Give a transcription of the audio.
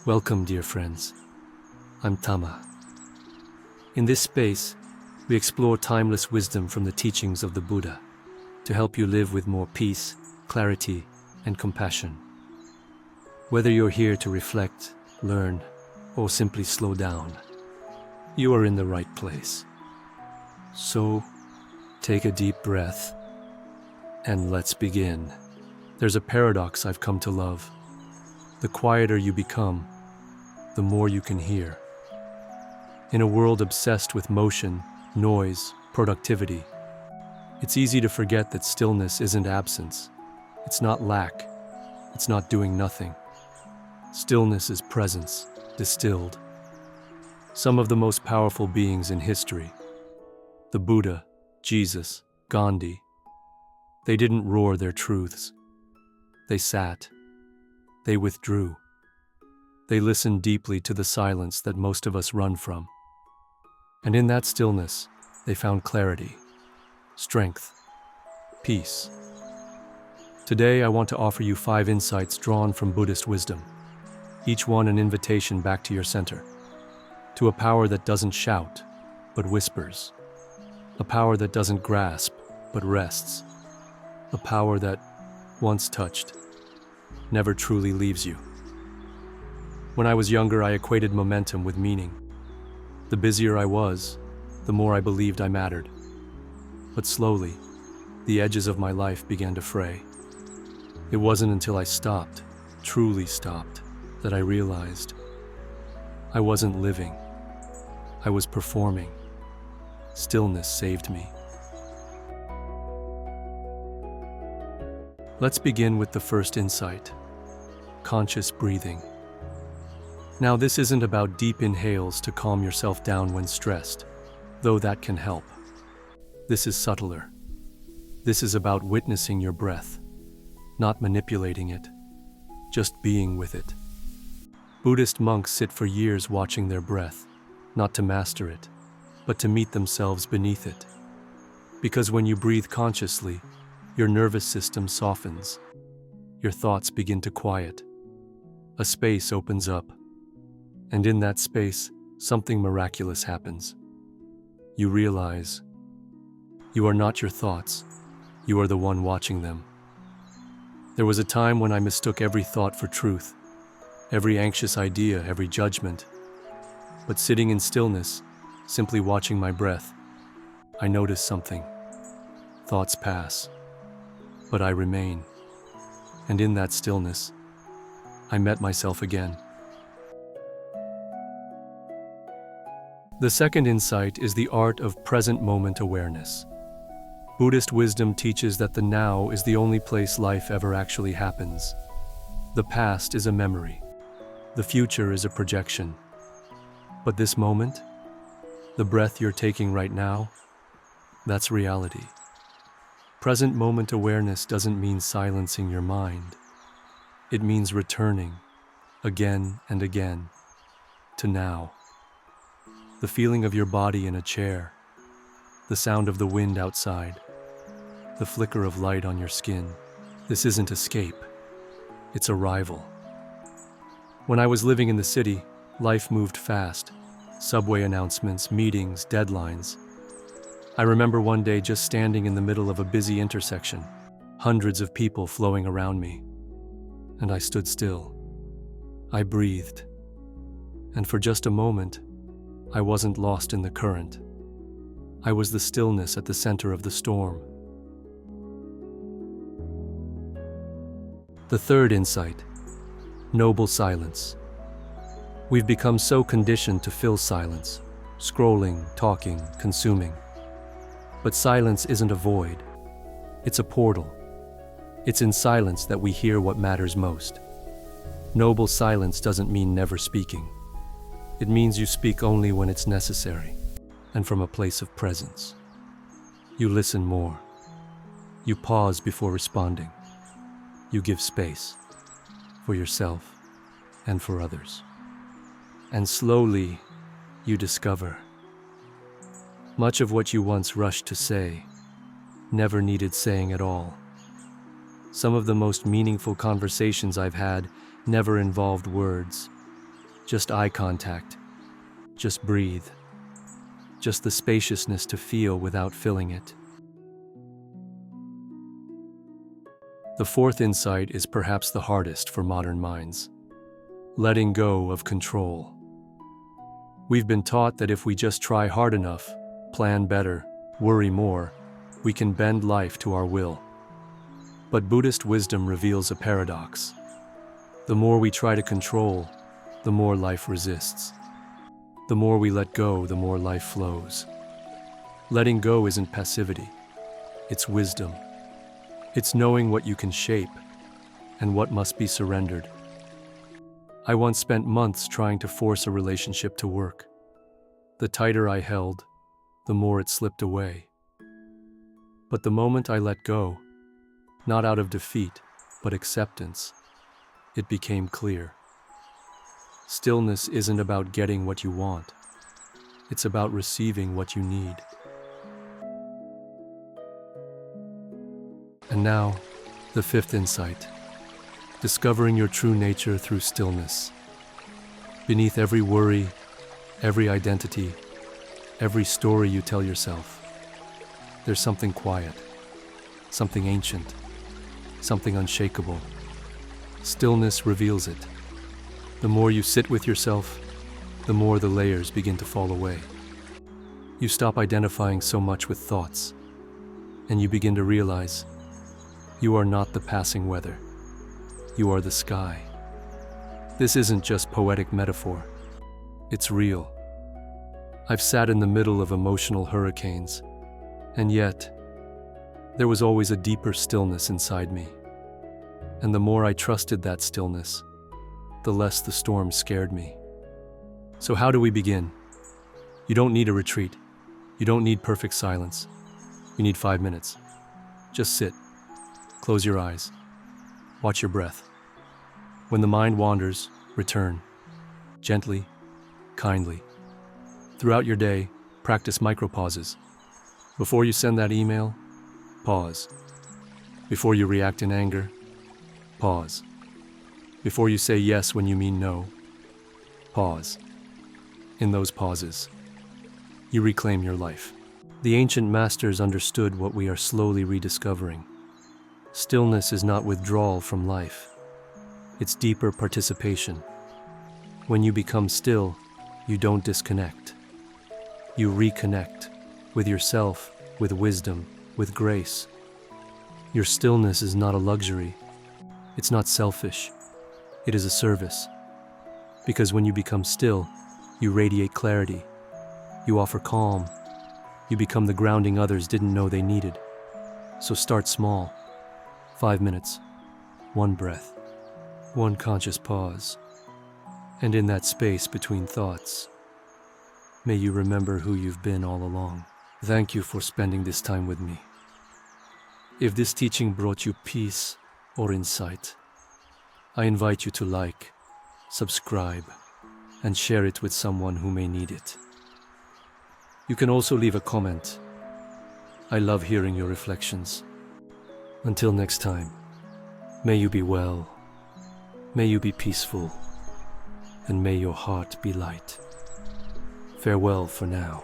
Welcome, dear friends. I'm Tama. In this space, we explore timeless wisdom from the teachings of the Buddha to help you live with more peace, clarity, and compassion. Whether you're here to reflect, learn, or simply slow down, you are in the right place. So, take a deep breath, and let's begin. There's a paradox I've come to love. The quieter you become, the more you can hear. In a world obsessed with motion, noise, productivity, it's easy to forget that stillness isn't absence. It's not lack. It's not doing nothing. Stillness is presence, distilled. Some of the most powerful beings in history, the Buddha, Jesus, Gandhi, they didn't roar their truths. They sat. They withdrew. They listened deeply to the silence that most of us run from. And in that stillness, they found clarity, strength, peace. Today, I want to offer you 5 insights drawn from Buddhist wisdom, each one an invitation back to your center, to a power that doesn't shout, but whispers, a power that doesn't grasp, but rests, a power that, once touched, never truly leaves you. When I was younger, I equated momentum with meaning. The busier I was, the more I believed I mattered. But slowly, the edges of my life began to fray. It wasn't until I stopped, truly stopped, that I realized I wasn't living. I was performing. Stillness saved me. Let's begin with the first insight: conscious breathing. Now, this isn't about deep inhales to calm yourself down when stressed, though that can help. This is subtler. This is about witnessing your breath, not manipulating it, just being with it. Buddhist monks sit for years watching their breath, not to master it, but to meet themselves beneath it. Because when you breathe consciously, your nervous system softens. Your thoughts begin to quiet. A space opens up. And in that space, something miraculous happens. You realize you are not your thoughts. You are the one watching them. There was a time when I mistook every thought for truth, every anxious idea, every judgment. But sitting in stillness, simply watching my breath, I noticed something. Thoughts pass, but I remain. And in that stillness, I met myself again. The second insight is the art of present moment awareness. Buddhist wisdom teaches that the now is the only place life ever actually happens. The past is a memory. The future is a projection. But this moment, the breath you're taking right now, that's reality. Present moment awareness doesn't mean silencing your mind. It means returning, again and again, to now. The feeling of your body in a chair, the sound of the wind outside, the flicker of light on your skin. This isn't escape, it's arrival. When I was living in the city, life moved fast. Subway announcements, meetings, deadlines. I remember one day just standing in the middle of a busy intersection, hundreds of people flowing around me. And I stood still. I breathed. And for just a moment, I wasn't lost in the current. I was the stillness at the center of the storm. The third insight: noble silence. We've become so conditioned to fill silence, scrolling, talking, consuming. But silence isn't a void. It's a portal. It's in silence that we hear what matters most. Noble silence doesn't mean never speaking. It means you speak only when it's necessary, and from a place of presence. You listen more. You pause before responding. You give space for yourself and for others. And slowly, you discover much of what you once rushed to say never needed saying at all. Some of the most meaningful conversations I've had never involved words. just eye contact, just breathe, just the spaciousness to feel without filling it. The fourth insight is perhaps the hardest for modern minds: letting go of control. We've been taught that if we just try hard enough, plan better, worry more, we can bend life to our will. But Buddhist wisdom reveals a paradox. The more we try to control, the more life resists. The more we let go, the more life flows. Letting go isn't passivity, it's wisdom. It's knowing what you can shape and what must be surrendered. I once spent months trying to force a relationship to work. The tighter I held, the more it slipped away. But the moment I let go, not out of defeat, but acceptance, it became clear. Stillness isn't about getting what you want. It's about receiving what you need. And now, the fifth insight: discovering your true nature through stillness. Beneath every worry, every identity, every story you tell yourself, there's something quiet, something ancient, something unshakable. Stillness reveals it. The more you sit with yourself, the more the layers begin to fall away. You stop identifying so much with thoughts, and you begin to realize you are not the passing weather. You are the sky. This isn't just poetic metaphor. It's real. I've sat in the middle of emotional hurricanes, and yet, there was always a deeper stillness inside me. And the more I trusted that stillness, the less the storm scared me. So how do we begin? You don't need a retreat. You don't need perfect silence. You need 5 minutes. Just sit. Close your eyes. Watch your breath. When the mind wanders, return. Gently, kindly. Throughout your day, practice micro-pauses. Before you send that email, pause. Before you react in anger, pause. Before you say yes when you mean no, pause. In those pauses, you reclaim your life. The ancient masters understood what we are slowly rediscovering. Stillness is not withdrawal from life. It's deeper participation. When you become still, you don't disconnect. You reconnect with yourself, with wisdom, with grace. Your stillness is not a luxury. It's not selfish. It is a service. Because when you become still, you radiate clarity. You offer calm. You become the grounding others didn't know they needed. So start small. 5 minutes, 1 breath, 1 conscious pause. And in that space between thoughts, may you remember who you've been all along. Thank you for spending this time with me. If this teaching brought you peace or insight, I invite you to like, subscribe, and share it with someone who may need it. You can also leave a comment. I love hearing your reflections. Until next time, may you be well, may you be peaceful, and may your heart be light. Farewell for now.